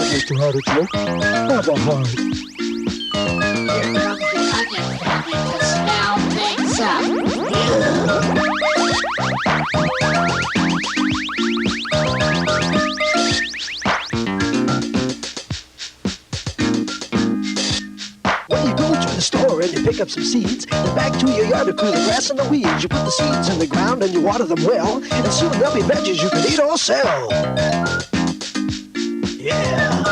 Mr. Artichoke, have a heart. Here comes the onion family to smell things up. When you go to the store and you pick up some seeds, then back to your yard to clear the grass and the weeds. You put the seeds in the ground and you water them well, and soon there'll be veggies you can eat or sell. Yeah.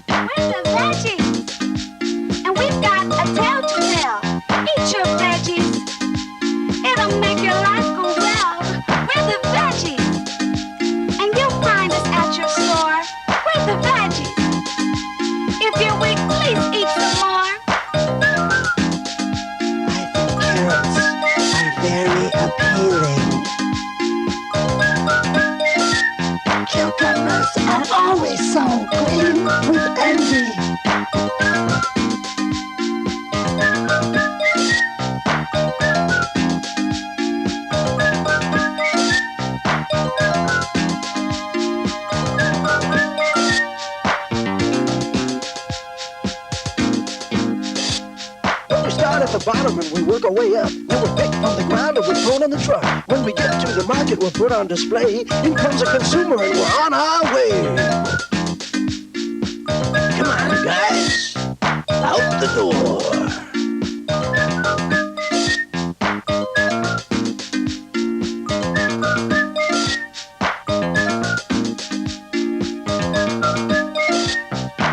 We're the Veggies, and we've got a tale to tell. Eat your veggies, it'll make your life go well. We're the Veggies, and you'll find us at your store. We're the Veggies. If you're weak, please eat some more. I think carrots are very appealing. Cucumbers are always so green with envy. When we start at the bottom and we work our way up, then we're picked from the ground and we're thrown in the truck. When we get to the market, we're put on display. In comes a consumer and we're on our way. Come on, guys, out the door.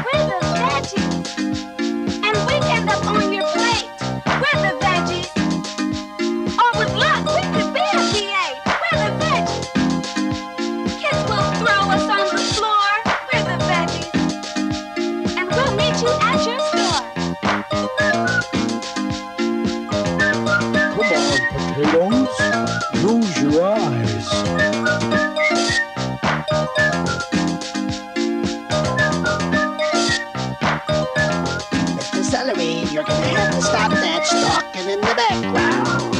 We're the Veggies, and we end up on your plate. We're the Veggies. Or with luck, we could be a V8. We're the Veggies. Kids will throw us on the floor. We're the Veggies, and we'll meet you at your store. Come on, potatoes, close your eyes. Mr. Celery, you're gonna have to stop that stalking in the background.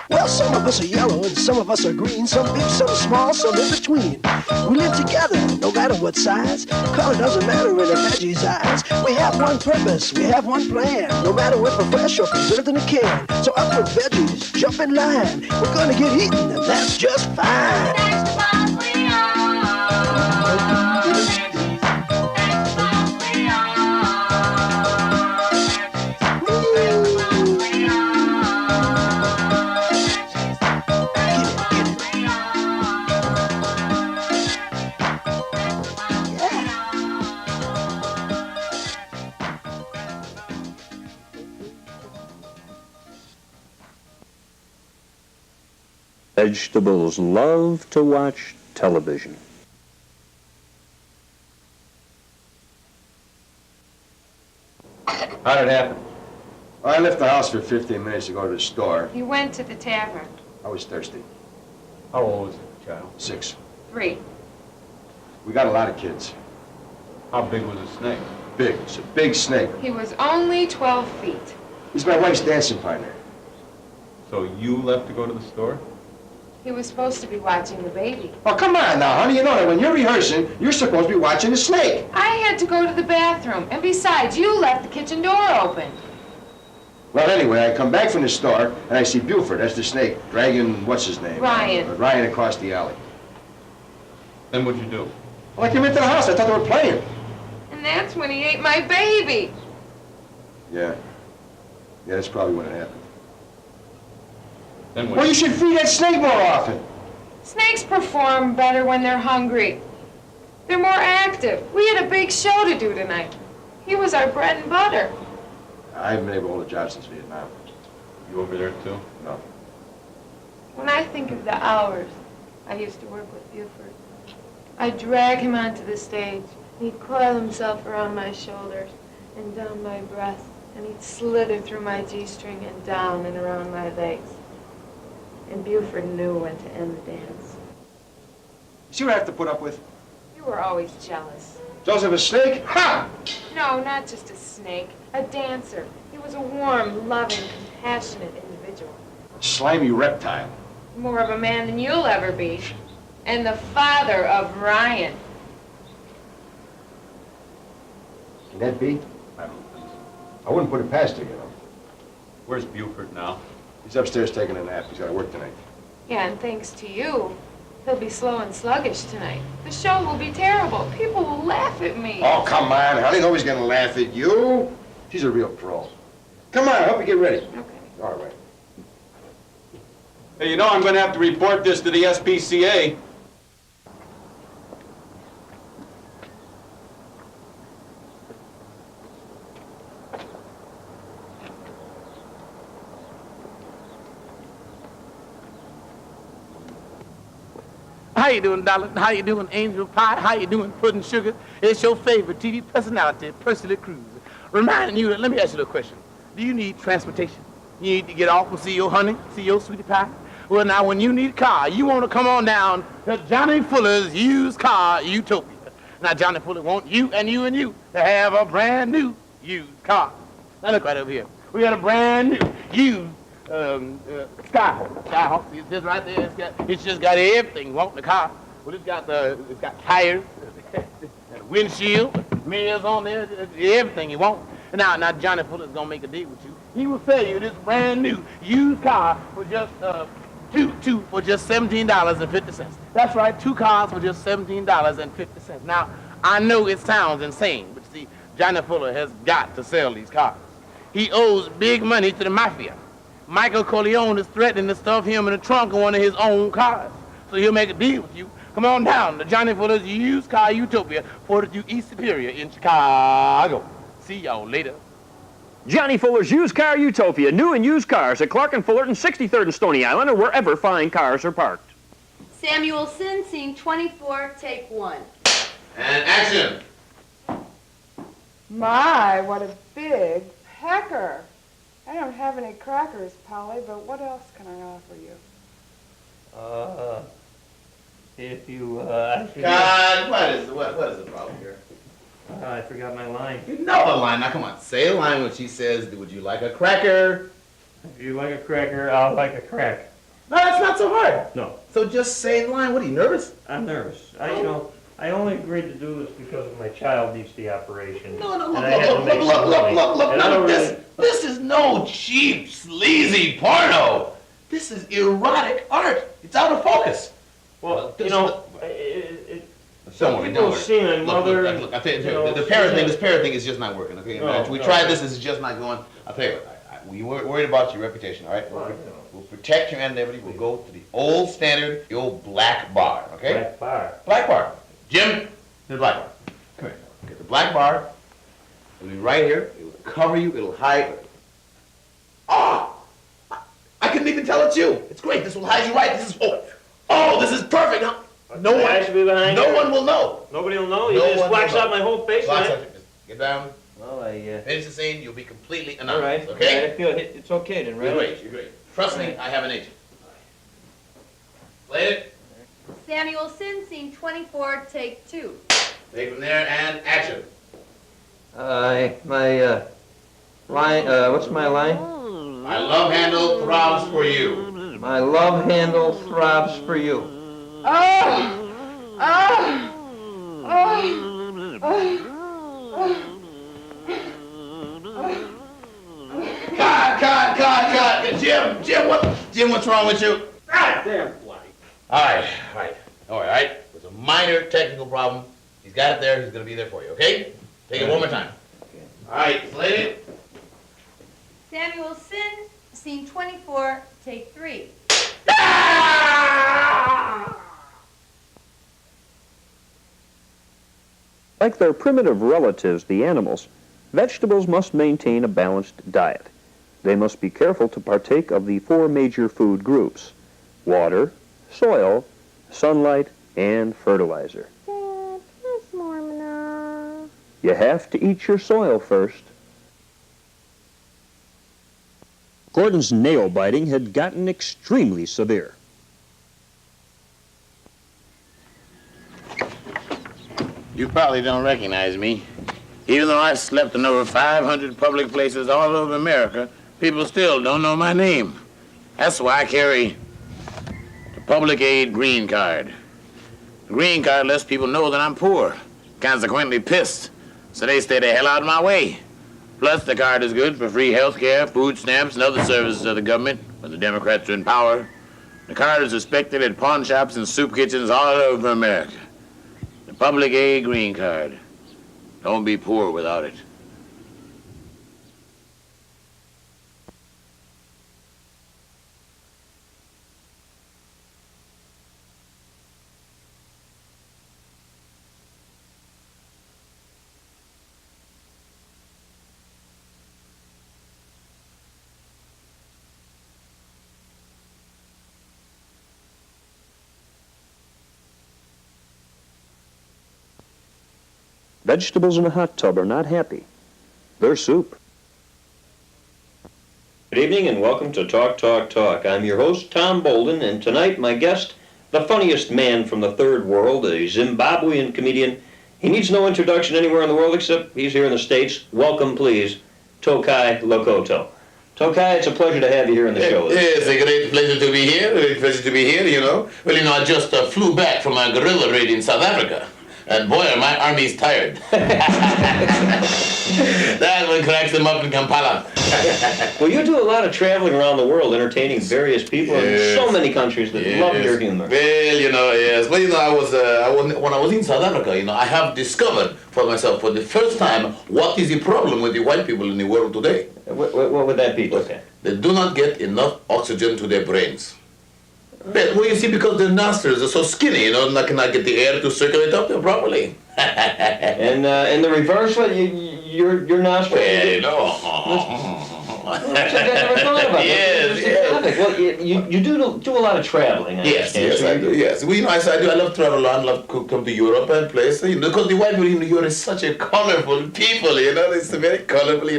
Well, some of us are yellow and some of us are green, some big, some small, some in between. We live together, no matter what size. Color doesn't matter in a veggie's eyes. We have one purpose, we have one plan, no matter if we're fresh or preserved in a can. So up with veggies, jump in line. We're gonna get eaten, and that's just fine. Vegetables we are. Veggies. Vegetables we are. Veggies. Vegetables we are. Veggies. Vegetables we Vegetables love to watch television. How did it happen? Well, I left the house for 15 minutes to go to the store. You went to the tavern. I was thirsty. How old was the child? 6. 3. We got a lot of kids. How big was the snake? Big. It's a big snake. He was only 12 feet. He's my wife's dancing partner. So you left to go to the store? He was supposed to be watching the baby. Oh, come on now, honey. You know that when you're rehearsing, you're supposed to be watching the snake. I had to go to the bathroom, and besides, you left the kitchen door open. Well, anyway, I come back from the store, and I see Buford, that's the snake, dragging, what's his name? Ryan. Ryan across the alley. Then what'd you do? Well, I came into the house. I thought they were playing. And that's when he ate my baby. Yeah. Yeah, that's probably when it happened. Then what? Well, you should feed that snake more often. Snakes perform better when they're hungry. They're more active. We had a big show to do tonight. He was our bread and butter. I haven't been able to hold a job since Vietnam. You over there too? No. When I think of the hours I used to work with Buford, I'd drag him onto the stage. He'd coil himself around my shoulders and down my breast, and he'd slither through my G-string and down and around my legs. And Buford knew when to end the dance. See what I have to put up with? You were always jealous. Joseph, a snake? Ha! No, not just a snake, a dancer. He was a warm, loving, compassionate individual. Slimy reptile. More of a man than you'll ever be. And the father of Ryan. Can that be? I don't think so. I wouldn't put it past him, you know. Where's Buford now? He's upstairs taking a nap. He's got to work tonight. Yeah, and thanks to you, he'll be slow and sluggish tonight. The show will be terrible. People will laugh at me. Oh, come on, honey. Nobody's going to laugh at you. She's a real pro. Come on, I hope you get ready. Okay. All right. Hey, you know I'm going to have to report this to the SPCA. How you doing, darling? How you doing, Angel Pie? How you doing, Pudding Sugar? It's your favorite TV personality, Percy Cruz. Reminding you, let me ask you a question. Do you need transportation? You need to get off and see your honey, see your sweetie pie? Well, now, when you need a car, you want to come on down to Johnny Fuller's used car utopia. Now, Johnny Fuller wants you and you and you to have a brand new used car. Now, look right over here. We got a brand new used Skyhawk. It's just right there. It's just got everything you want in the car. Well, it's got tires, and windshield, mirrors on there, everything you want. And now Johnny Fuller's gonna make a deal with you. He will sell you this brand new used car for just two for just $17.50. That's right, 2 cars for just $17.50. Now, I know it sounds insane, but see, Johnny Fuller has got to sell these cars. He owes big money to the mafia. Michael Corleone is threatening to stuff him in the trunk of one of his own cars. So he'll make a deal with you. Come on down to Johnny Fuller's used car utopia, 42 East Superior in Chicago. See y'all later. Johnny Fuller's Used Car Utopia, new and used cars at Clark and Fullerton, 63rd and Stony Island, or wherever fine cars are parked. Samuelson, scene 24, take 1. And action! My, what a big pecker. I don't have any crackers, Polly, but what else can I offer you? If you, God, what is the problem here? I forgot my line. You know the line. Now, come on. Say the line when she says, would you like a cracker? If you like a cracker, I'll like a crack. No, that's not so hard. No. So just say the line. What, are you nervous? I'm nervous. I only agreed to do this because my child needs the operation. No, look, this is no cheap, sleazy porno. This is erotic art. It's out of focus. Well, Don't worry, don't worry. Look, I tell you, the parrot thing, this parrot thing is just not working, okay? We tried this is just not going. I'll tell you what, we were worried about your reputation, all right? We'll protect your anonymity. We'll go to the old standard, the old black bar, okay? Black bar. Black bar. Jim, the black bar. Come here. Okay, the black bar, it'll be right here. It'll cover you, it'll hide. Oh! I couldn't even tell it's you. It's great. This will hide you right. This is this is perfect. Huh? No one will know. Nobody will know? You just blacks out my whole face, right? Get down. Well, finish the scene. You'll be completely all anonymous. right. Okay? I feel it's okay then, right? You're great. Trust me, I have an agent. Play it. Samuelson, scene 24, take 2. Take from there and action. My line, what's my line? My love handle throbs for you. My love handle throbs for you. Cut. Jim, what's wrong with you? God damn fly. All right. It's a minor technical problem. He's got it there. He's going to be there for you, okay? Take it one more time. Okay. All right, lady. Samuelson, scene 24, take 3. Like their primitive relatives, the animals, vegetables must maintain a balanced diet. They must be careful to partake of the 4 major food groups: water, soil, sunlight, and fertilizer. Dad, there's more manure. You have to eat your soil first. Gordon's nail biting had gotten extremely severe. You probably don't recognize me. Even though I've slept in over 500 public places all over America, people still don't know my name. That's why I carry the public aid green card. The green card lets people know that I'm poor, consequently pissed, so they stay the hell out of my way. Plus, the card is good for free health care, food stamps, and other services of the government when the Democrats are in power. The card is respected at pawn shops and soup kitchens all over America. The public aid green card. Don't be poor without it. Vegetables in a hot tub are not happy. They're soup. Good evening and welcome to Talk, Talk, Talk. I'm your host, Tom Bolden, and tonight my guest, the funniest man from the third world, a Zimbabwean comedian. He needs no introduction anywhere in the world except he's here in the States. Welcome, please, Tokai Lokoto. Tokai, it's a pleasure to have you here on the show. It's a great pleasure to be here. Well, I just flew back from a guerrilla raid in South Africa. And boy, my army's tired. That one cracks them up in Kampala. Well, you do a lot of traveling around the world, entertaining various people in so many countries that love your humor. Well, yes. Well, when I was in South Africa, I have discovered for myself for the first time what is the problem with the white people in the world today. What would that be? Okay. They do not get enough oxygen to their brains. Well, you see, because their nostrils are so skinny, and cannot get the air to circulate up there properly. And in the reverse, your nostrils... Well, I never thought about that. Yes. Well, you do a lot of traveling. Yes, I do. Yes, I do. I love travel. I love to come to Europe and places. Because the white people in Europe is such a colorful people. It's very colorful.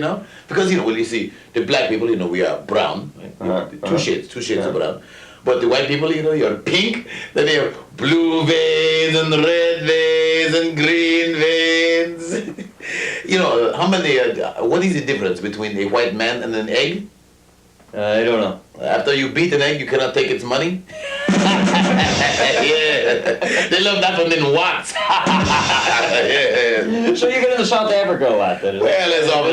Because you see, the black people, we are brown, right? Two shades of brown. But the white people, you're pink, then they have blue veins and red veins and green veins. What is the difference between a white man and an egg? I don't know. After you beat an egg, you cannot take its money? Yeah. They love that one in watts. Yeah. So you get into South Africa a lot, then? Well, it's all I'll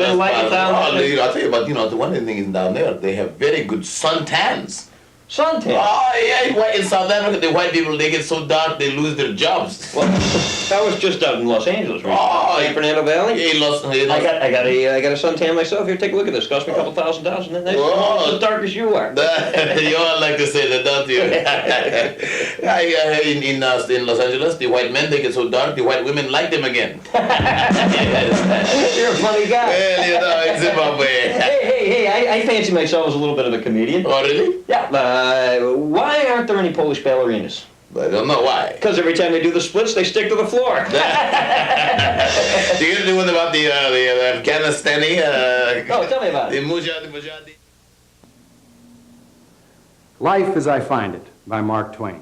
tell you about, the one thing is down there, they have very good suntans. Suntan. Oh, yeah. In South Africa, the white people, they get so dark, they lose their jobs. Well, I was just out in Los Angeles recently. Oh, San Fernando Valley. Yeah, I got a suntan myself. Here, take a look at this. Cost me a couple $1,000. And that's almost as dark as you are. You all like to say that, don't you? In Los Angeles, the white men, they get so dark, the white women like them again. You're a funny guy. Well, you know, in Zimbabwe. Hey, I fancy myself as a little bit of a comedian. Oh, really? Yeah. Why aren't there any Polish ballerinas? I don't know why. Because every time they do the splits, they stick to the floor. Do you get the one about the Afghanistani? Oh, tell me about it. The Mujahidi. Life as I Find It by Mark Twain.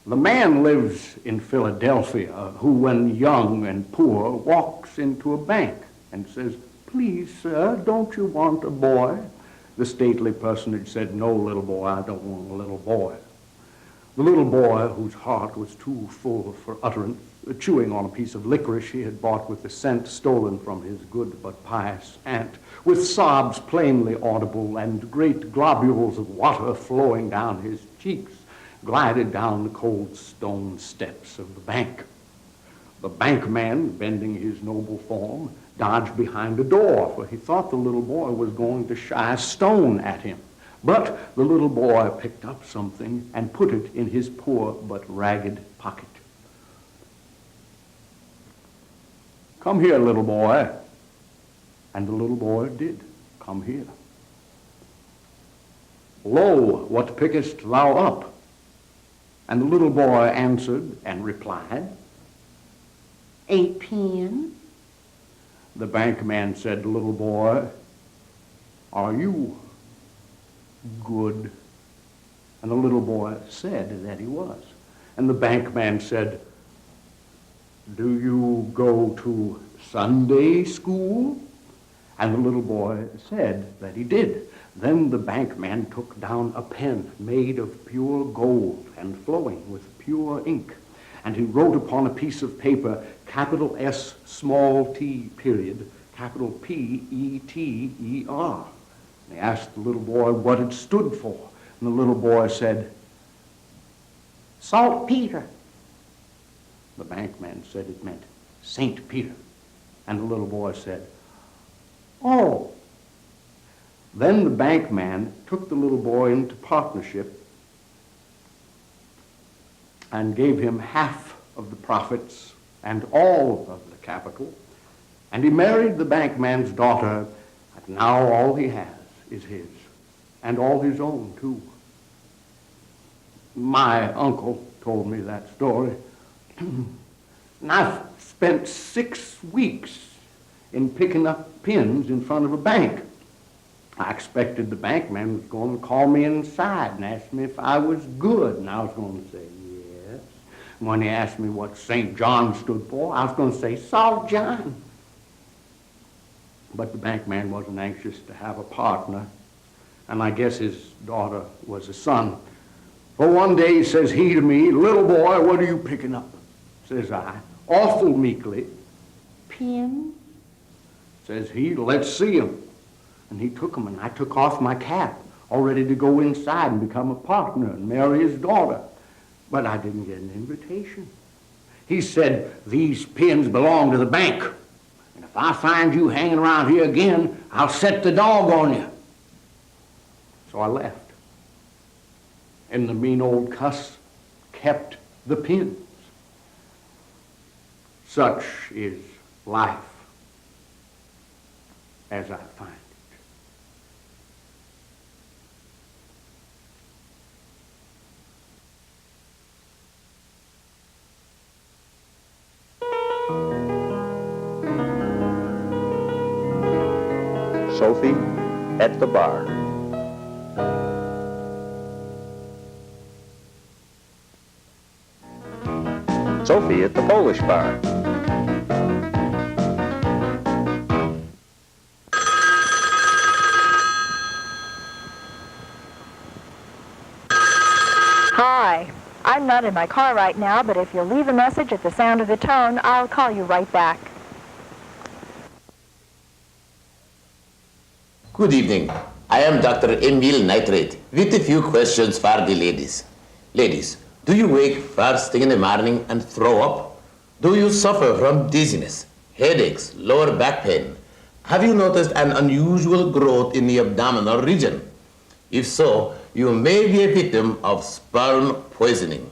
The man lives in Philadelphia who, when young and poor, walks into a bank and says, "Please, sir, don't you want a boy?" The stately personage said, "No, little boy, I don't want a little boy." The little boy, whose heart was too full for utterance, chewing on a piece of licorice he had bought with the cent stolen from his good but pious aunt, with sobs plainly audible and great globules of water flowing down his cheeks, glided down the cold stone steps of the bank. The bankman, bending his noble form, dodged behind a door, for he thought the little boy was going to shy a stone at him. But the little boy picked up something and put it in his poor but ragged pocket. "Come here, little boy." And the little boy did come here. "Lo, what pickest thou up?" And the little boy answered and replied, "A pin." The bankman said to the little boy, "Are you good?" And the little boy said that he was. And the bankman said, "Do you go to Sunday school?" And the little boy said that he did. Then the bankman took down a pen made of pure gold and flowing with pure ink, and he wrote upon a piece of paper, capital S, small t, period, capital P-E-T-E-R. And he asked the little boy what it stood for, and the little boy said, "Saltpeter." The bankman said it meant St. Peter, and the little boy said, "Oh." Then the bankman took the little boy into partnership and gave him half of the profits and all of the capital, and he married the bankman's daughter, and now all he has is his, and all his own, too. My uncle told me that story. And I've spent 6 weeks in picking up pins in front of a bank. I expected the bankman was going to call me inside and ask me if I was good, and I was going to say yes. When he asked me what St. John stood for, I was going to say Salt John. But the bankman wasn't anxious to have a partner, and I guess his daughter was a son. For one day says he to me, "Little boy, what are you picking up?" Says I, awful meekly, "Pins." Says he, "Let's see 'em." And he took 'em, and I took off my cap, all ready to go inside and become a partner and marry his daughter. But I didn't get an invitation. He said, "These pins belong to the bank, and if I find you hanging around here again, I'll set the dog on you." So I left. And the mean old cuss kept the pins. Such is life as I find it. Sophie at the bar. Sophie at the Polish bar. Hi, I'm not in my car right now, but if you'll leave a message at the sound of the tone, I'll call you right back. Good evening. I am Dr. Emil Nitrate with a few questions for the ladies. Ladies, do you wake first thing in the morning and throw up? Do you suffer from dizziness, headaches, lower back pain? Have you noticed an unusual growth in the abdominal region? If so, you may be a victim of sperm poisoning.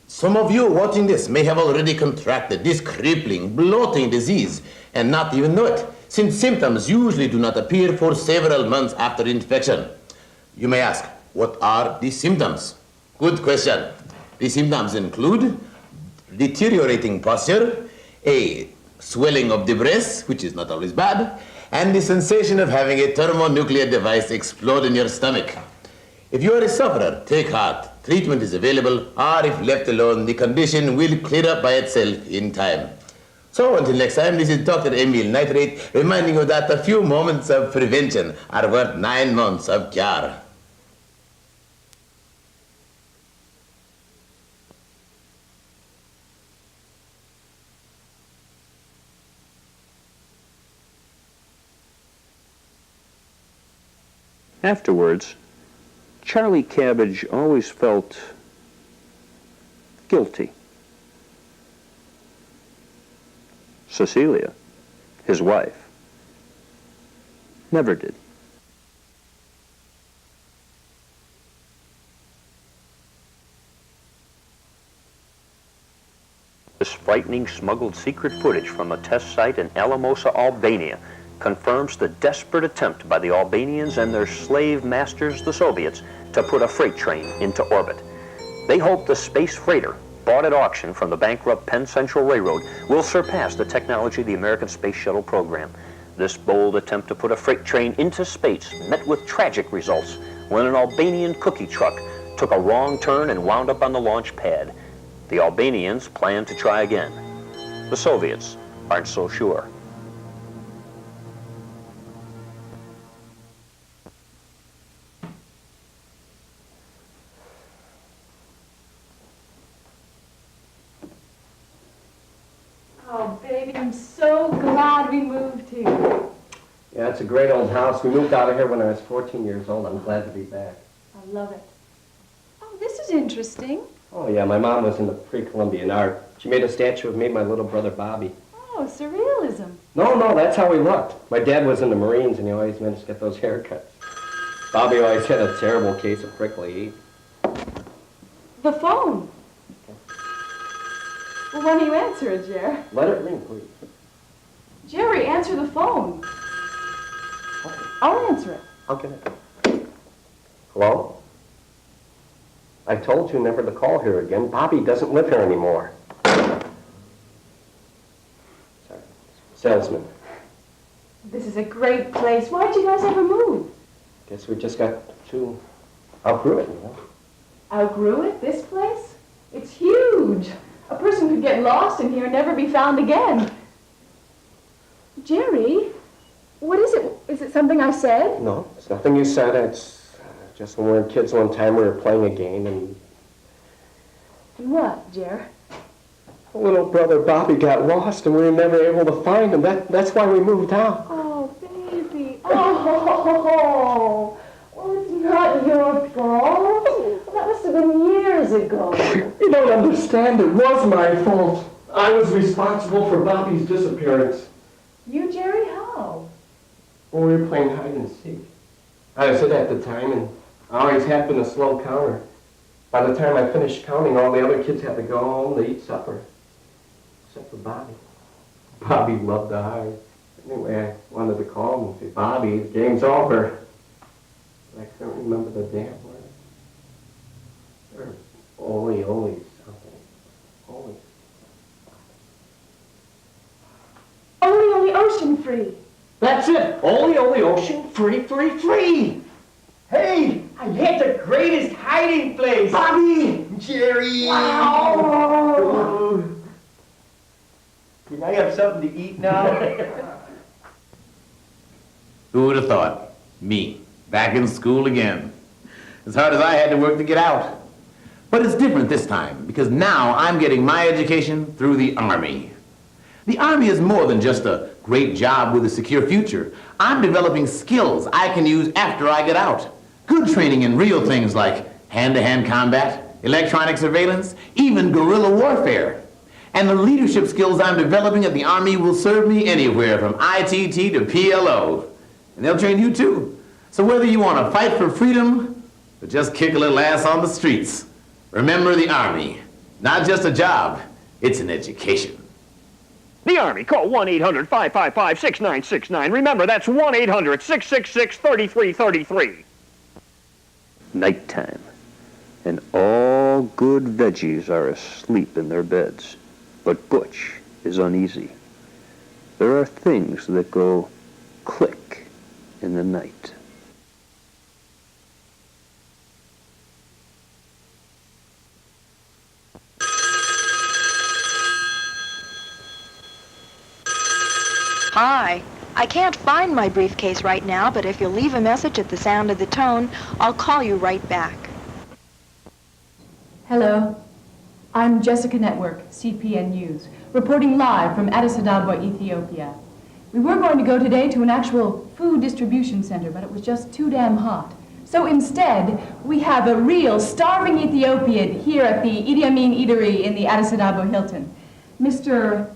Some of you watching this may have already contracted this crippling, bloating disease and not even know it, since symptoms usually do not appear for several months after infection. You may ask, what are the symptoms? Good question. The symptoms include deteriorating posture, a swelling of the breast, which is not always bad, and the sensation of having a thermonuclear device explode in your stomach. If you are a sufferer, take heart. Treatment is available, or if left alone, the condition will clear up by itself in time. So until next time, this is Dr. Emil Nitrate reminding you that a few moments of prevention are worth 9 months of cure. Afterwards, Charlie Cabbage always felt guilty. Cecilia, his wife, never did. This frightening smuggled secret footage from a test site in Alamosa, Albania, confirms the desperate attempt by the Albanians and their slave masters, the Soviets, to put a freight train into orbit. They hope the space freighter, bought at auction from the bankrupt Penn Central Railroad, will surpass the technology of the American Space Shuttle program. This bold attempt to put a freight train into space met with tragic results when an Albanian cookie truck took a wrong turn and wound up on the launch pad. The Albanians plan to try again. The Soviets aren't so sure. Oh, baby, I'm so glad we moved here. Yeah, it's a great old house. We moved out of here when I was 14 years old. I'm glad to be back. I love it. Oh, this is interesting. Oh, yeah, my mom was into pre-Columbian art. She made a statue of me and my little brother, Bobby. Oh, surrealism. No, that's how we looked. My dad was in the Marines, and he always managed to get those haircuts. Bobby always had a terrible case of prickly heat. The phone. Well, why don't you answer it, Jer? Let it ring, please. Jerry, answer the phone. Okay. I'll answer it. I'll get it. Hello? I told you never to call here again. Bobby doesn't live here anymore. Sorry. Salesman. This is a great place. Why'd you guys ever move? Guess we just got too outgrew it, you know? Outgrew it? This place? It's huge. A person could get lost in here and never be found again. Jerry, what is it? Is it something I said? No, it's nothing you said. It's just when we were kids one time we were playing a game and... What, Jer? Little brother Bobby got lost and we were never able to find him. That's why we moved out. Oh, baby. Oh, well, it's not your fault. That must have been years ago. You don't understand. It was my fault. I was responsible for Bobby's disappearance. You, Jerry? How? Well, we were playing hide and seek. I was it at the time, and I always had been a slow counter. By the time I finished counting, all the other kids had to go home to eat supper. Except for Bobby. Bobby loved to hide. Anyway, I wanted to call him and say, Bobby, the game's over. But I couldn't remember the damn word. Oli something. Oli. Only ocean free. That's it. Only ocean free. Hey, I hit the greatest hiding place. Bobby, Jerry. Wow. Can I have something to eat now? Who would have thought? Me, back in school again. As hard as I had to work to get out. But it's different this time, because now I'm getting my education through the Army. The Army is more than just a great job with a secure future. I'm developing skills I can use after I get out. Good training in real things like hand-to-hand combat, electronic surveillance, even guerrilla warfare. And the leadership skills I'm developing at the Army will serve me anywhere from ITT to PLO. And they'll train you too. So whether you want to fight for freedom or just kick a little ass on the streets, remember the Army. Not just a job, it's an education. The Army. Call 1-800-555-6969. Remember, that's 1-800-666-3333. Nighttime. And all good veggies are asleep in their beds. But Butch is uneasy. There are things that go click in the night. Hi. I can't find my briefcase right now, but if you'll leave a message at the sound of the tone, I'll call you right back. Hello. I'm Jessica Network, CPN News, reporting live from Addis Ababa, Ethiopia. We were going to go today to an actual food distribution center, but it was just too damn hot. So instead, we have a real starving Ethiopian here at the Idi Amin Eatery in the Addis Ababa Hilton. Mr.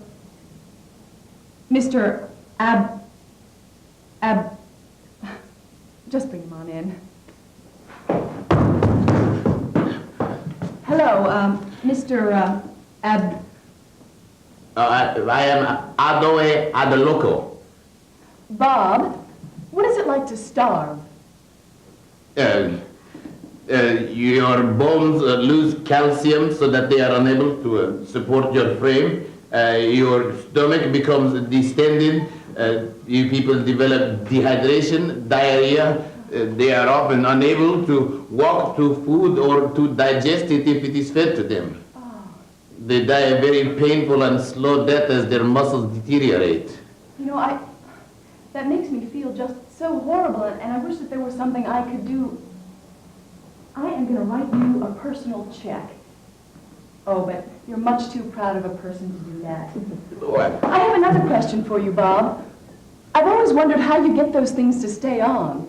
Just bring him on in. Hello, Mr. I am Adoe Adeloko. Bob, what is it like to starve? Your bones lose calcium so that they are unable to support your frame. Your stomach becomes distended. You people develop dehydration, diarrhea. They are often unable to walk to food or to digest it if it is fed to them. Oh. They die a very painful and slow death as their muscles deteriorate. You know, that makes me feel just so horrible, and I wish that there was something I could do. I am going to write you a personal check. Oh, but you're much too proud of a person to do that. What? I have another question for you, Bob. I've always wondered how you get those things to stay on.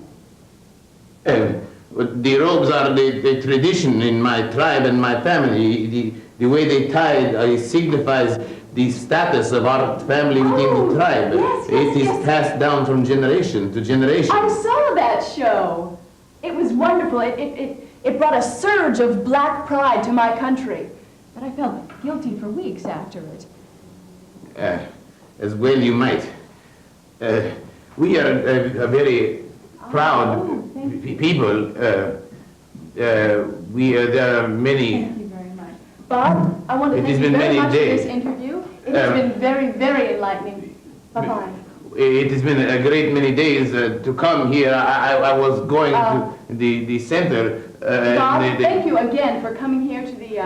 The robes are the tradition in my tribe and my family. The way they tie it signifies the status of our family within the tribe. Yes, it is passed down from generation to generation. I saw that show. It was wonderful. It brought a surge of black pride to my country. But I felt guilty for weeks after it. As well you might. We are a very proud people. There are many. Thank you very much. Bob, I want to thank you very much for this interview. It has been very, very enlightening. Bye-bye. It has been a great many days to come here. I was going to the center. Bob, thank you again for coming here to the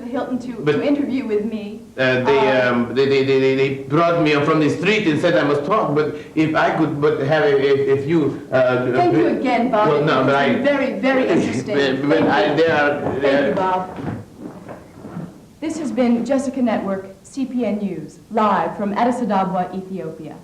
Hilton to interview with me. They brought me from the street and said I must talk, but if I could but have a few... thank you again, Bob. Well, no, it's been very, very interesting. Thank you, Bob. This has been Jessica Network, CPN News, live from Addis Ababa, Ethiopia.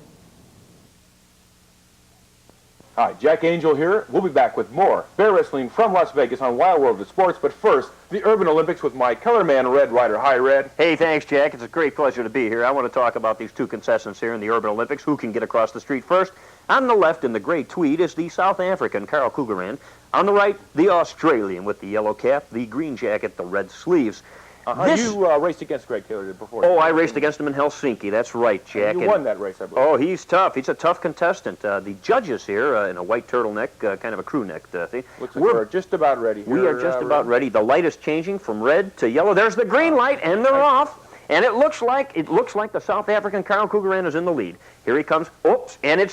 Hi, Jack Angel here. We'll be back with more fair wrestling from Las Vegas on Wild World of Sports. But first, the Urban Olympics with my color man, Red Ryder. Hi, Red. Hey, thanks, Jack. It's a great pleasure to be here. I want to talk about these two contestants here in the Urban Olympics. Who can get across the street first? On the left, in the gray tweed, is the South African, Carl Cougaran. On the right, the Australian with the yellow cap, the green jacket, the red sleeves. You raced against Greg Taylor before. Oh, I raced against him in Helsinki. That's right, Jack. And you won that race, I believe. Oh, he's tough. He's a tough contestant. The judges here, in a white turtleneck, kind of a crew neck thing. Looks like we're just about ready here. We are just about ready. The light is changing from red to yellow. There's the green light, and they're off. And it looks like the South African Carl Cougaran is in the lead. Here he comes. Oops! And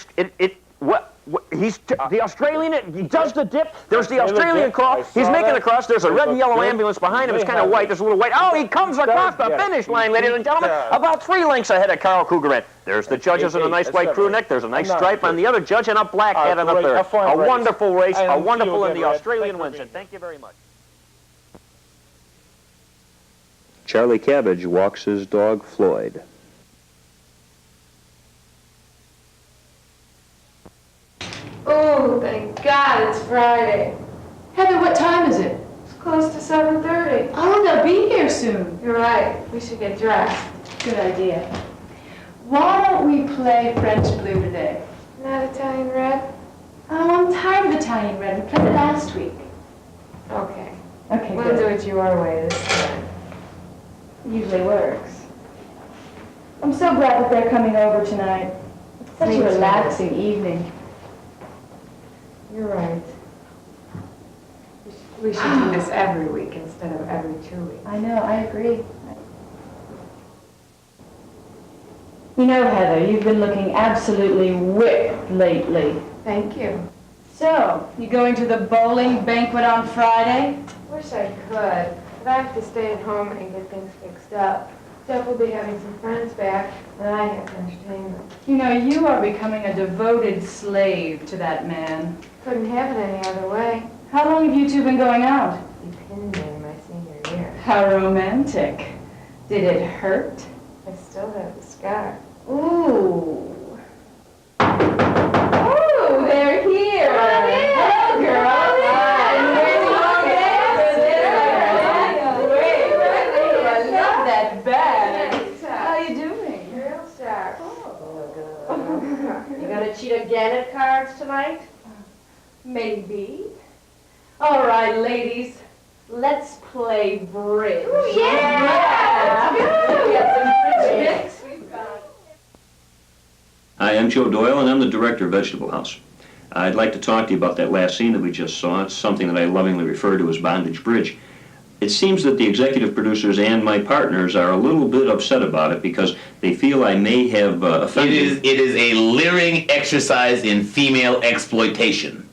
he's the Australian. He does the dip. There's the Australian cross. He's making a cross. There's a red and yellow ambulance behind him. It's kind of white. There's a little white. Oh, he comes across the finish line, ladies and gentlemen. About 3 lengths ahead of Carl Cougaran. There's the judges in a nice white crew neck. There's a nice stripe on the other judge and a black head on the third. A wonderful race. A wonderful, and the Australian wins it. Thank you very much. Charlie Cabbage walks his dog Floyd. Oh, thank God it's Friday. Heather, what time is it? It's close to 7:30. Oh, they'll be here soon. You're right. We should get dressed. Good idea. Why don't we play French Blue today? Not Italian Red? Oh, I'm tired of Italian Red. We played it last week. Okay. Okay, We'll good. do it your way this time. Usually works. I'm so glad that they're coming over tonight. It's such Me a too. relaxing evening. You're right. We should do this every week instead of every 2 weeks. I know, I agree. You know, Heather, you've been looking absolutely whipped lately. Thank you. So, you going to the bowling banquet on Friday? Wish I could, but I have to stay at home and get things fixed up. Jeff will be having some friends back, and I have to entertain them. You know, you are becoming a devoted slave to that man. Couldn't have it any other way. How long have you two been going out? He pinned me in my senior year. How romantic. Did it hurt? I still have the scar. Ooh. Ooh, they're here. Hello, girls. Not that bad. How you doing? Real sharp. You gonna cheat again at cards tonight? Maybe. All right, ladies, let's play bridge. Ooh, yeah! We got some bridge mix. Hi, I'm Joe Doyle, and I'm the director of Vegetable House. I'd like to talk to you about that last scene that we just saw. It's something that I lovingly refer to as Bondage Bridge. It seems that the executive producers and my partners are a little bit upset about it because they feel I may have offended... It is a leering exercise in female exploitation.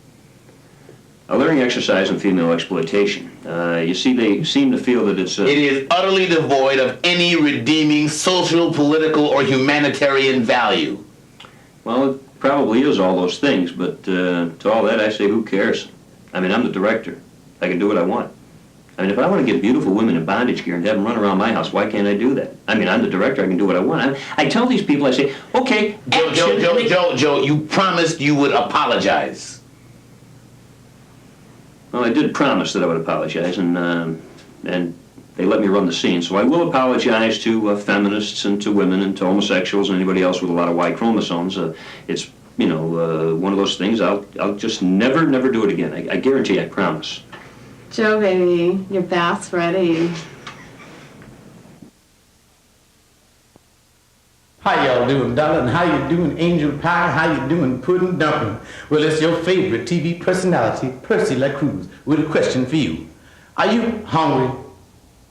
A leering exercise in female exploitation. You see, they seem to feel that it's... It is utterly devoid of any redeeming social, political, or humanitarian value. Well, it probably is all those things, but to all that I say, who cares? I mean, I'm the director. I can do what I want. I mean, if I want to get beautiful women in bondage gear and have them run around my house, why can't I do that? I mean, I'm the director. I can do what I want. I tell these people, I say, okay, Joe, you promised you would apologize. Well, I did promise that I would apologize, and they let me run the scene. So I will apologize to feminists and to women and to homosexuals and anybody else with a lot of Y chromosomes. It's, you know, one of those things. I'll just never do it again. I guarantee. I promise. Joe, baby, your bath's ready. How y'all doing, darling? How you doing, Angel Pie? How you doing, Pudding Dumpling? Well, it's your favorite TV personality, Percy LaCruz, with a question for you. Are you hungry?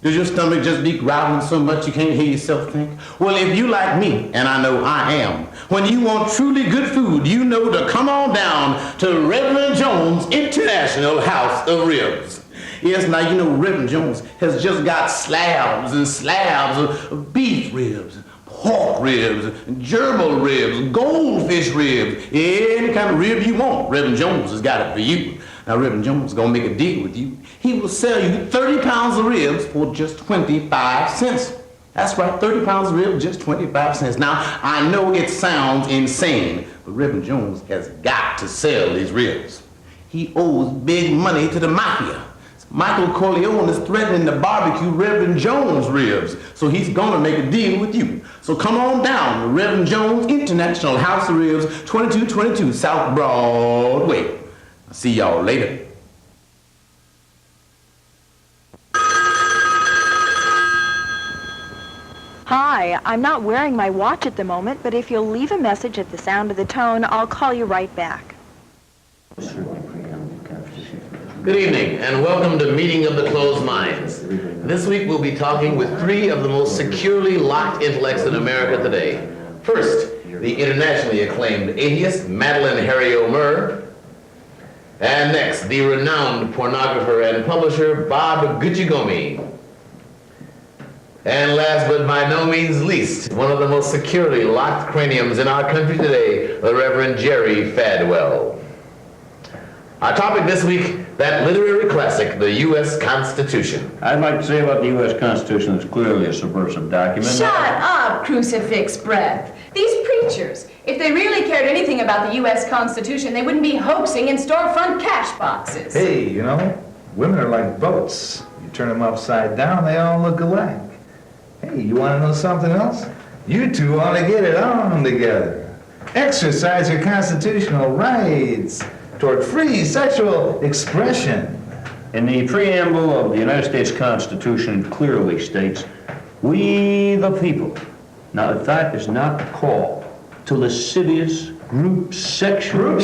Does your stomach just be growling so much you can't hear yourself think? Well, if you like me, and I know I am, when you want truly good food, you know to come on down to Reverend Jones' International House of Ribs. Yes, now you know Reverend Jones has just got slabs and slabs of beef ribs, pork ribs, gerbil ribs, goldfish ribs, any kind of rib you want. Reverend Jones has got it for you. Now, Reverend Jones is going to make a deal with you. He will sell you 30 pounds of ribs for just 25 cents. That's right, 30 pounds of ribs, just 25 cents. Now, I know it sounds insane, but Reverend Jones has got to sell these ribs. He owes big money to the mafia. Michael Corleone is threatening to barbecue Reverend Jones' ribs, so he's going to make a deal with you. So come on down to Reverend Jones' International House of Ribs, 2222 South Broadway. I'll see y'all later. Hi, I'm not wearing my watch at the moment, but if you'll leave a message at the sound of the tone, I'll call you right back. Good evening, and welcome to Meeting of the Closed Minds. This week we'll be talking with three of the most securely locked intellects in America today. First, the internationally acclaimed atheist Madeleine Harriot-Murr. And next, the renowned pornographer and publisher Bob Guccigomi. And last but by no means least, one of the most securely locked craniums in our country today, the Reverend Jerry Fadwell. Our topic this week, that literary classic, the U.S. Constitution. I'd like to say about the U.S. Constitution, it's clearly a subversive document. Shut up, crucifix breath. These preachers, if they really cared anything about the U.S. Constitution, they wouldn't be hoaxing in storefront cash boxes. Hey, you know, women are like boats. You turn them upside down, they all look alike. Hey, you want to know something else? You two ought to get it on together. Exercise your constitutional rights toward free sexual expression. In the preamble of the United States Constitution, it clearly states, "We the people." Now, if that is not a call to lascivious group sexual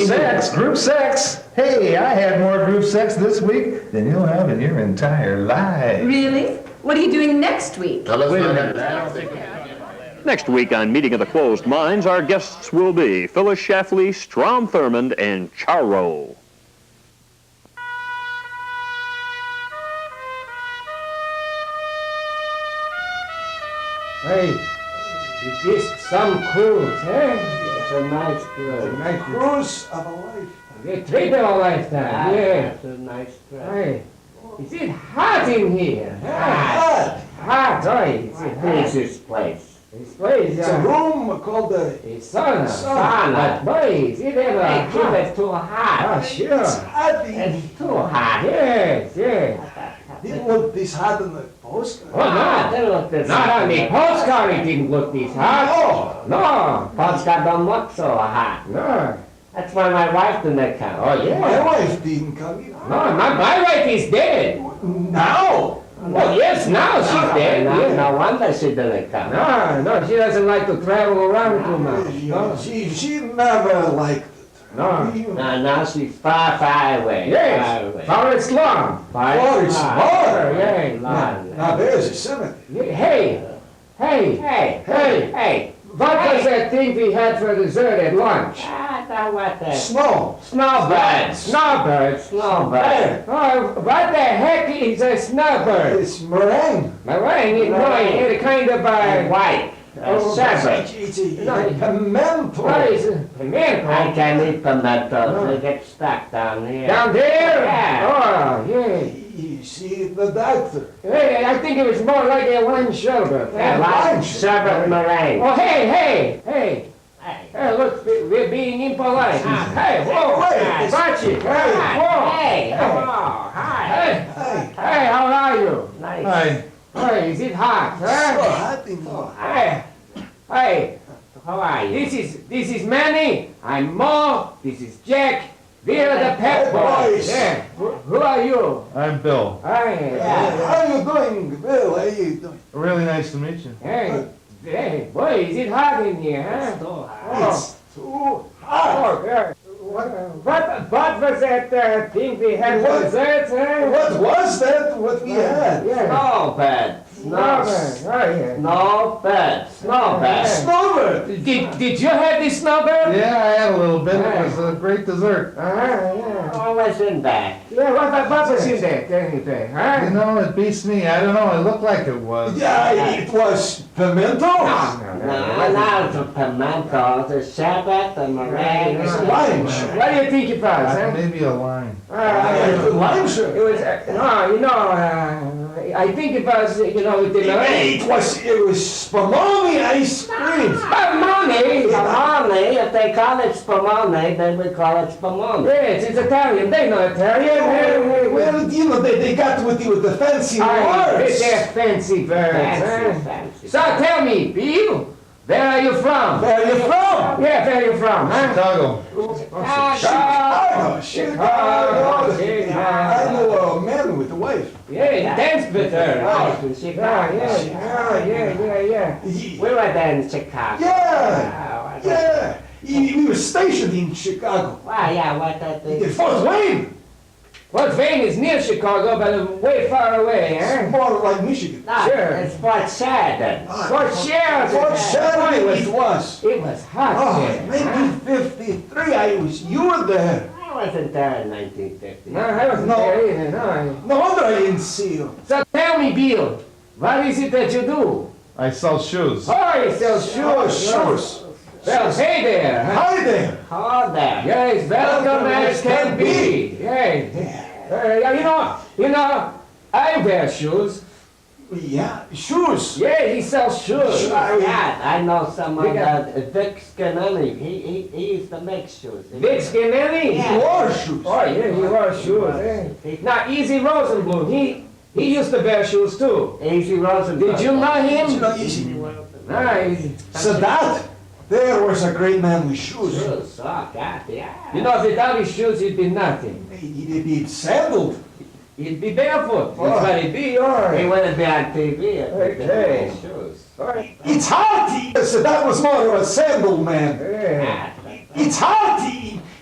Group sex. Hey, I had more group sex this week than you'll have in your entire life. Really? What are you doing next week? Now, let's Wait a find minute. out. Next week on Meeting of the Closed Minds, our guests will be Phyllis Schlafly, Strom Thurmond, and Charo. Hey, is this some cruise, eh? It's a nice cruise. It's a nice cruise of a life. A trip of a lifetime, yeah. It's a nice trip. Hey, is it hot in here? Hot. Hot, right. Who is this place? This place, It's a room called the sauna. Sauna. Boy, is it ever hot? It's too hot. Oh, sure. It's hot in It's too hot. Yes, yes. Didn't look this hot in the postcard. Oh, no. Not on the postcard it didn't look this hot. No. Postcard don't look so hot. No. That's why my wife didn't come. Oh, yeah. My wife didn't come either. No, my wife is dead. Now? Well, yes, now she's dead. No wonder she didn't come. No, she doesn't like to travel around too much. No. She never liked it. No. Now she's far, far away. Yes, Forest Lawn. Forest Lawn. Yeah. Now there's a cemetery. Hey. What was that thing we had for dessert at lunch? Snow. Snowbirds. Oh, what the heck is a snowbird? It's meringue. Meringue? No, it's kind of white. Savage. It's a pimento. What is it? Pimento? I can eat pimentos. They get stuck down here. Down there? Yeah. Oh, yeah. You see the doctor. Hey, I think it was more like a wine sherbet. Wine sherbet meringue. Oh, hey. Hey, look, we're being impolite. Hey, whoa, watch it. Hey, Hey, how are you? Nice. Hey, is it hot? So hot in here. Hey, how are you? This is Manny. I'm Mo. This is Jack. We're the Pep Boys. Yeah. Who are you? I'm Bill. Hey. How are you doing, Bill? How are you doing? Really nice to meet you. Hey, boy, is it hot in here, huh? It's too hot. yeah. What was that thing we had for dessert, huh? What was that? What we had? Snowbird. Did you have this snowbird? Yeah, I had a little bit. It was a great dessert. What was in that? Yeah, what was in that anything, huh? You know, it beats me. I don't know. It looked like it was. Yeah, it was pimento. No, it's a pimento, the sherbet, the meringue. It's lime. What do you think it was, huh? Maybe a lime. Lime sherbet. It was, I think it was, with the meringue. It was spumoni ice cream. Spumoni? Spumoni, if they call it spumoni, then we call it spumoni. Yes, it's Italian. They know Italian. Well, they got with the fancy words. They're fancy words. Fancy. So tell me, Bill, where are you from? Where are you from? Yeah, where are you from, huh? Chicago. I know a man with a wife. Yeah, he danced with her. In Chicago. Yeah. We were there in Chicago. Yeah. We were stationed in Chicago. What that thing? In Fort Wayne. Fort Wayne is near Chicago, but way far away, huh? It's more like Michigan. Sure. It's Fort Sheridan. Fort Sheridan. Fort Sheridan it was. It was hot there. 1953, you were there. I wasn't there in 1950. No, I wasn't there either, No wonder I didn't see you. So tell me, Bill, what is it that you do? I sell shoes. Oh, you sell shoes. Shoes. Well, hey there. Hi there. How there. Yes, welcome as can be. Yes. You know, I wear shoes. Yeah, shoes. Yeah, he sells shoes. Yeah, I know someone that Vic Scanelli. He used to make shoes. Vic Scanelli? Yeah. He wore shoes. Oh, yeah, he wore shoes. Eh? Now, Easy Rosenblum, he used to wear shoes too. Easy Rosenblum. Did you know him? You know, easy. Nice. Sadat, there was a great man with shoes. Shoes, oh God, yeah. You know, without his shoes, he'd be nothing. He'd be sandaled. He'd be barefoot. That's what he'd be, all right. He wouldn't be on TV. Okay. Shoes. All right. It's hard. Sadat was more of a sandal man. Yeah. It's hard.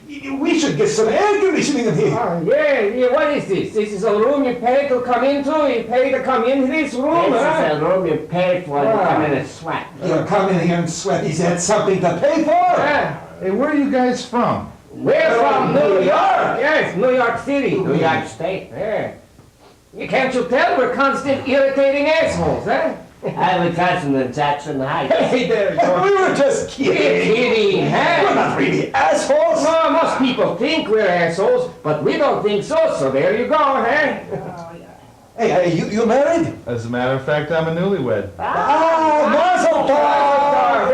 We should get some air conditioning in here. Yeah, what is this? This is a room you pay to come into? You pay to come in this room, This huh? is a room you pay for to come in and sweat. You come in here and sweat. Is that something to pay for? Yeah. Hey, where are you guys from? We're from New York. Yes, New York City. New York State. Yeah. Can't you tell we're constant irritating assholes, huh? I was cousin in Jackson Heights. Hey there, George. We were just kidding. Kidding, huh? We're not really assholes. No, most people think we're assholes, but we don't think so, so there you go, huh? Hey, you married? As a matter of fact, I'm a newlywed. Mazel tov!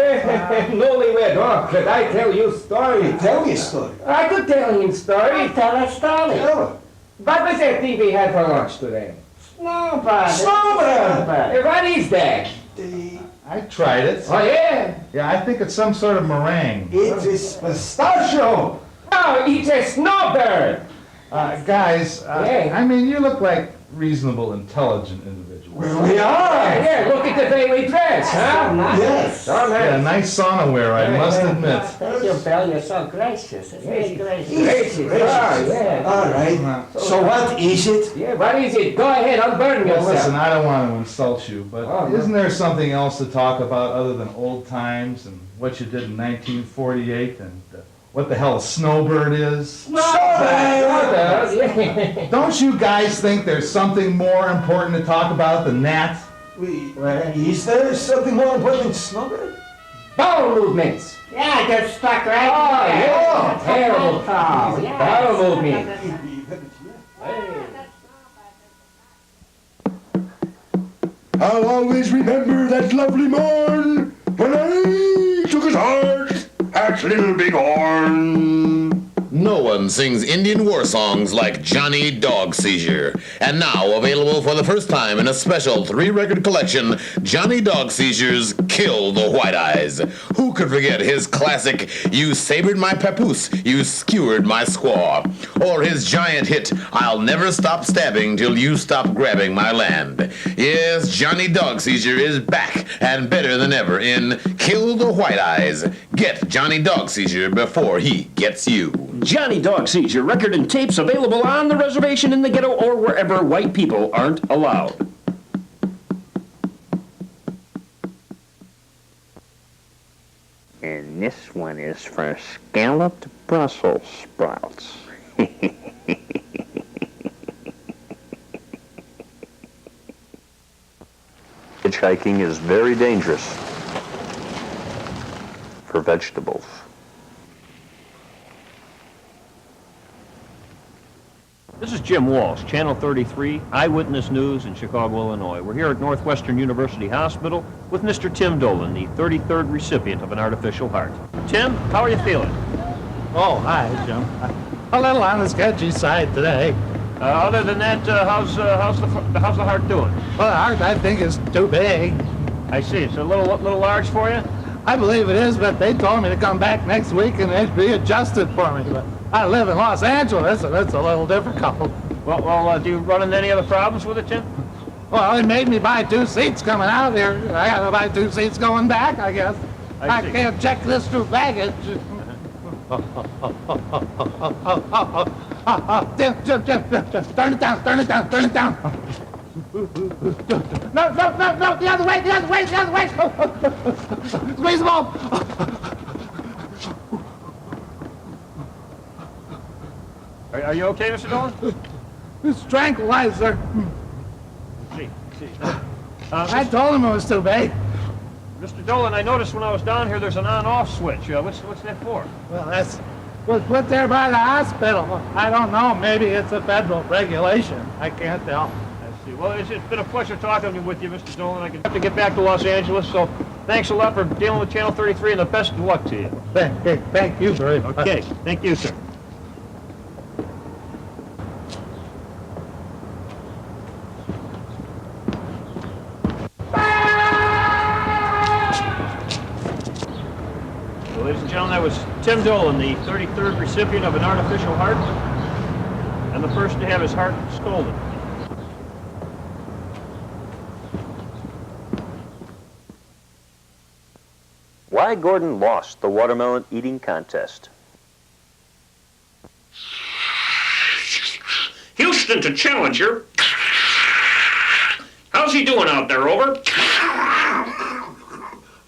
Newlywed, oh, could I tell you a story? Tell me a story. I could tell him a story. Tell a story. What was that thing we had for lunch today? Snowbird. Snowbird. What is that? I tried it. Oh, yeah? Yeah, I think it's some sort of meringue. It is pistachio. No, it's a snowbird. Guys, Yeah. I mean, you look like reasonable, intelligent individuals. Well, we are. Yeah, look at the way we dress, huh? Yes. So Yeah, nice. nice sauna wear, I must admit. Thank you, Bill. You're so gracious. It's very gracious. Gracious. Oh, yeah. All right. So what is it? Yeah, what is it? Go ahead, unburden Well, yourself. listen, I don't want to insult you, but Oh, no. isn't there something else to talk about other than old times and what you did in 1948 and what the hell a snowbird is? Snowbird. Yeah. Don't you guys think there's something more important to talk about than that? Is there something more important than snowbird? Bowel movements. Yeah, get stuck right Oh, there. yeah. Terrible. Oh, yeah. Bowel movement. I'll always remember that lovely morn when I took his heart at Little Bighorn. No one sings Indian war songs like Johnny Dog Seizure. And now available for the first time in a special 3-record collection, Johnny Dog Seizure's Kill the White Eyes. Who could forget his classic, You Sabered My Papoose, You Skewered My Squaw? Or his giant hit, I'll Never Stop Stabbing Till You Stop Grabbing My Land. Yes, Johnny Dog Seizure is back and better than ever in Kill the White Eyes. Get Johnny Dog Seizure before he gets you. Johnny Dog Seizure record and tapes available on the reservation in the ghetto or wherever white people aren't allowed. And this one is for scalloped Brussels sprouts. Hitchhiking is very dangerous for vegetables. This is Jim Walsh, Channel 33, Eyewitness News in Chicago, Illinois. We're here at Northwestern University Hospital with Mr. Tim Dolan, the 33rd recipient of an artificial heart. Tim, how are you feeling? Oh, hi, Jim. A little on the sketchy side today. Other than that, how's the heart doing? Well, the heart, I think, is too big. I see. It's a little large for you? I believe it is, but they told me to come back next week and it'd be adjusted for me. But I live in Los Angeles, and it's a little difficult. Well, do you run into any other problems with it, Tim? Well, it made me buy 2 seats coming out here. I got to buy 2 seats going back, I guess. I can't check this through baggage. Jim, turn it down. No, the other way. Squeeze them all. Are you okay, Mr. Dolan? It's tranquilizer. See. I told him it was too big. Mr. Dolan, I noticed when I was down here there's an on-off switch. What's that for? Well, that's was put there by the hospital. I don't know. Maybe it's a federal regulation. I can't tell. I see. Well, it's been a pleasure talking with you, Mr. Dolan. I have to get back to Los Angeles, so thanks a lot for dealing with Channel 33, and the best of luck to you. Thank you very much. Okay. Thank you, sir. Ladies and gentlemen, that was Tim Dolan, the 33rd recipient of an artificial heart, and the first to have his heart stolen. Why Gordon lost the watermelon eating contest. Houston to Challenger. How's he doing out there, over?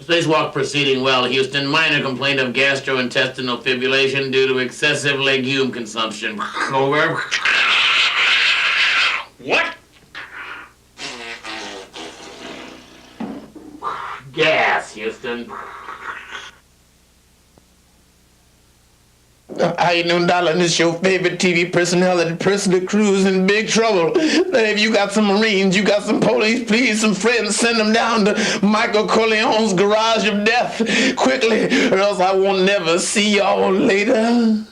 Spacewalk proceeding well, Houston. Minor complaint of gastrointestinal fibrillation due to excessive legume consumption. Over. What? Gas, Houston. How you doing, darling? This your favorite TV personality, Percy Cruz, in big trouble. If you got some Marines, you got some police, please, some friends, send them down to Michael Corleone's garage of death quickly, or else I won't never see y'all later.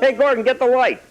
Hey, Gordon, get the light.